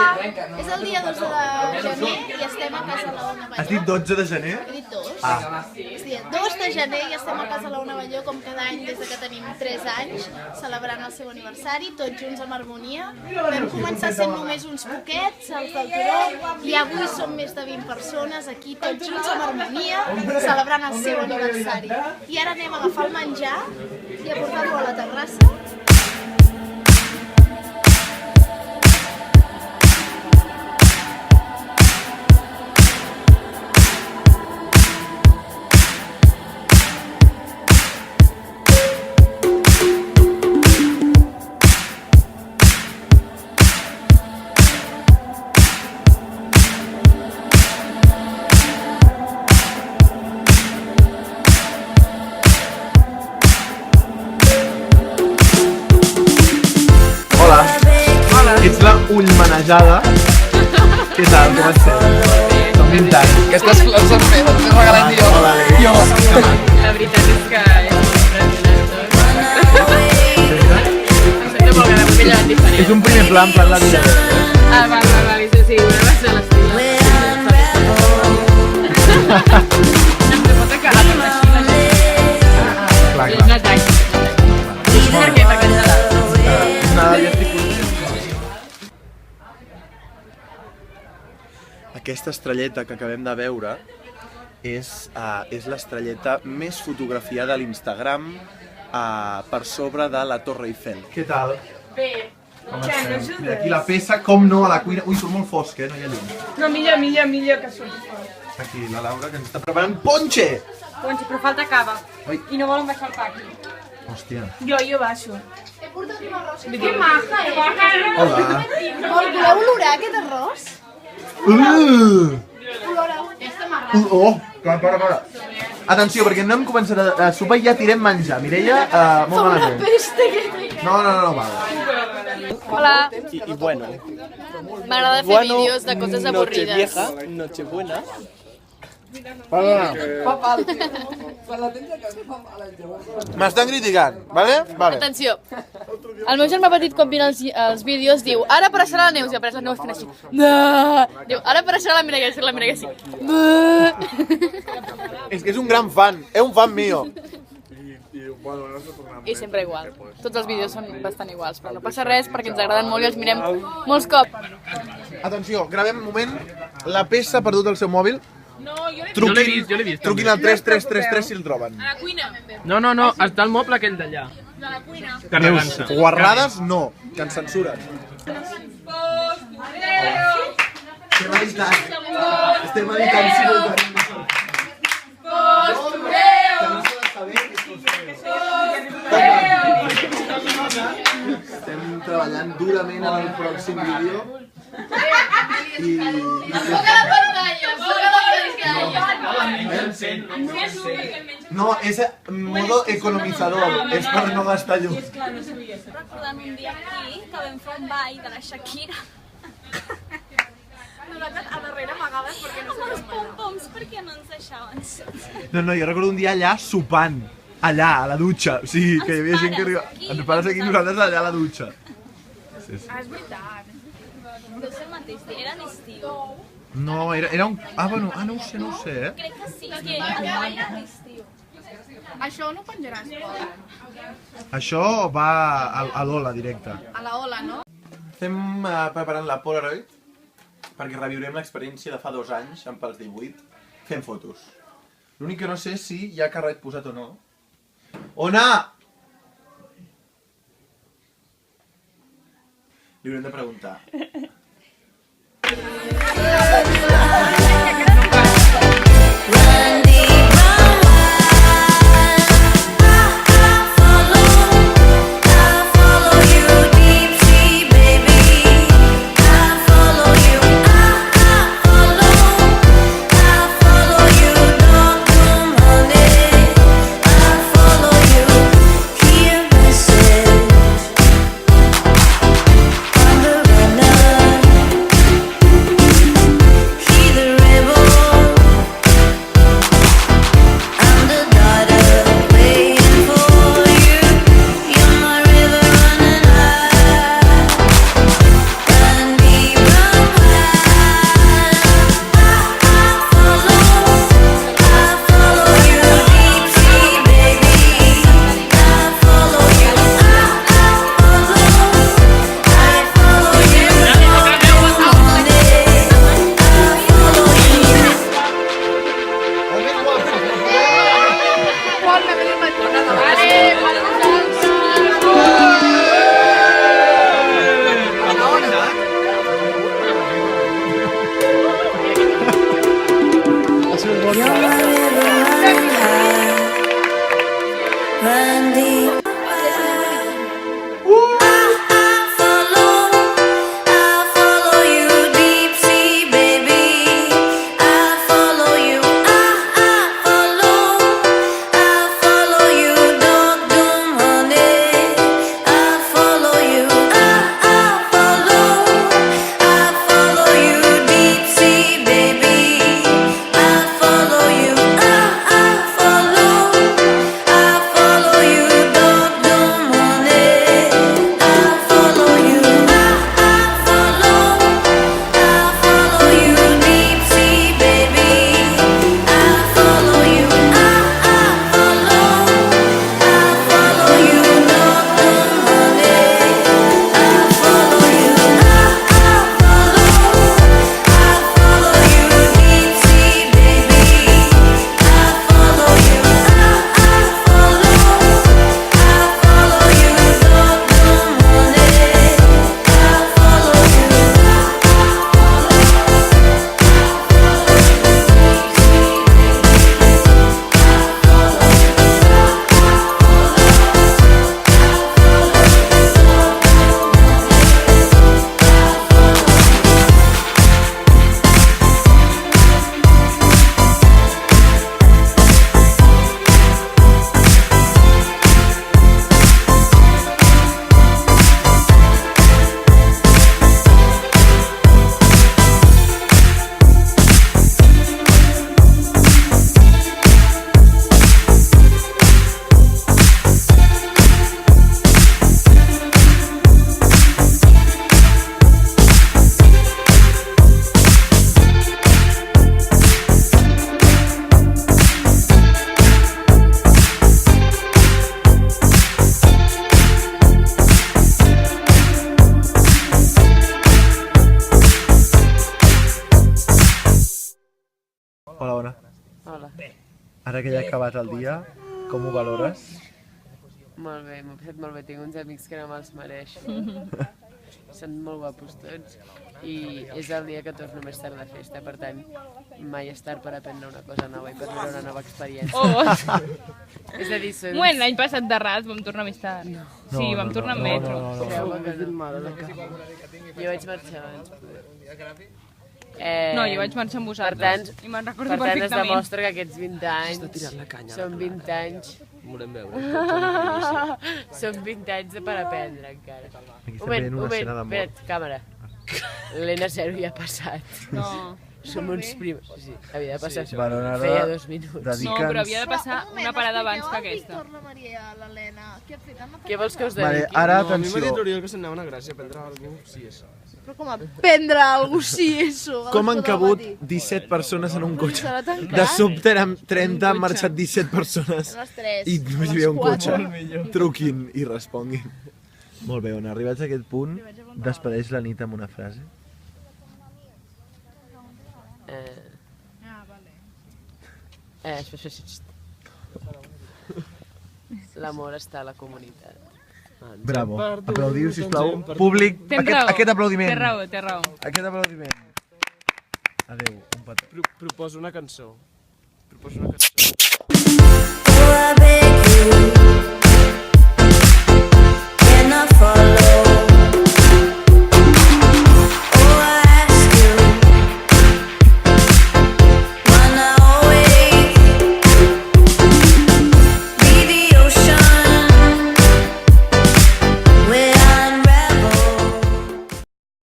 És el dia 12 de gener i estem a casa la Ona Balló. Has dit 12 de gener? He dit 2. Ah. És dia 2 de gener i estem a casa la Ona Balló com cada any des que tenim 3 anys, celebrant el seu aniversari, tots junts amb harmonia. Vam començar sent només uns poquets, els del Turó, i avui som més de 20 persones aquí, tots junts amb harmonia, celebrant el seu aniversari. I ara anem a agafar el menjar i a portar-lo a la terrassa. Ets la ullmanejada. Què tal? Com estàs? Som 20 anys. Aquestes flors les he regalat jo. Jo. La veritat és que és impressionant. Em sento molt gran, m'he llevat diferent. És un primer pla en plan la vida. Val, sí, una va ser l'estil. Em pot acabar amb així la gent. Clar, És un atac. Per què? Perquè ens agrada. Nada, ja estic content. Aquesta estrelleta que acabem de veure és l'estrelleta més fotografiada a l'Instagram per sobre de la Torre Eiffel. Què tal? Bé. Com estem? Mira, aquí la peça, com no, a la cuina. Ui, surt molt fosc, no hi ha llum. No, millor que surti fort. Aquí la Laura, que ens està preparant ponche! Ponche, però falta cava. Ui. I no volen baixar el pa aquí. Hòstia. Jo baixo. He portat un arròs. Que maja, Hola. Voleu olorar aquest arròs? Oloreu. Oh, para. Atenció, perquè no hem començat a sopar i ja tirem menjar. Mireia, molt malament. Peste que té. No, vale. Hola, Y bueno, m'agrada fer vídeos de coses avorrides. Nochebuena. Perdona. M'estan criticant, vale? Vale. Atenció, el meu germà petit quan mira els vídeos diu ara apareixerà la Neus i apareix la Neus fent així. Diu, ara apareixerà la Mireia i la Mireia així. És que és un gran fan, és un fan mío. I sempre igual. Tots els vídeos són bastant iguals, però no passa res perquè ens agraden molt i els mirem molts cops. Atenció, gravem un moment. La peça ha perdut el seu mòbil. No, Jo l'he vist. Truquin al 3333 si el troben. A la cuina. No, està el moble aquell d'allà. A la cuina. Carregant-se. Guarrades no, que ens censuren. Estem editant simultàniament. Estem treballant durament en el pròxim vídeo i... No, és modo economitzador, és per no gastar llum. Recordant un dia aquí que vam fer un ball de la Shakira. Nosaltres a darrere amagaves perquè no sabíem ballar. Amb els pom-poms perquè no ens deixaven. No, jo recordo un dia allà sopant, allà, a la dutxa. O sigui, que hi havia gent que arribava... Ens pares aquí, nosaltres allà a la dutxa. Ah, és veritat. Deu ser el mateix dia, era l'estiu. No, era un... Ah, bueno, no ho sé, eh? Crec que sí, que el ball era l'estiu. Això no ho penjaràs, Això va a l'Ola, directe. a la Ola, no? Estem preparant la Polaroid perquè reviurem l'experiència de fa 2 anys, amb els 18, fent fotos. L'únic que no sé si hi ha carret posat o no. Ona! Li haurem de preguntar. Under Ara que ja ha acabat el dia, com ho valores? Molt bé, m'ho he passat molt bé. Tinc uns amics que no me'ls mereixo. Són molt guapos tots. I és el dia que torno més tard de festa, per tant, mai és tard per aprendre una cosa nova i per viure una nova experiència. Oh, És a dir, són... bueno, l'any passat de ras vam tornar més tard. Sí, vam tornar amb metro. Creu-me que no. Jo vaig marxar abans. No, jo vaig marxar amb vosaltres i me'n recordo Per tant, es perfectament. demostra que aquests 20 anys són 20 anys... Volem veure. Són 20 anys per aprendre, encara. Aquí estem veient una escena d'amor. Espera't, càmera. L'Ena 0 ja ha passat. No. Som uns primers. Sí, havia de passar. Valorada Feia 2 minuts. No, però havia de passar una parada abans que aquesta. Víctor, la Maria, l'Helena, què ha fet? Què vols que us Vale, dediqui? ara A mi m'ha dit atenció. l'Oriol que se'n anava una gràcia prendre alguna cosa, sí, això. Però com a prendre alguna cosa, sí, això. Com han cabut 17 persones en un cotxe? Serà tancat? De sobte érem 30, han marxat 17 persones. Les tres. I només hi havia un Les cotxe. quatre. Truquin i responguin. Molt bé, on arribats a aquest punt, despedeix la nit amb una frase. L'amor està a la comunitat. Bravo. Aplaudiu, sisplau. Públic, Tens raó. aquest aplaudiment. Té raó, té raó. Aquest aplaudiment. Adéu, un petó. Proposo una cançó. Proposo una cançó. Oh, I beg you.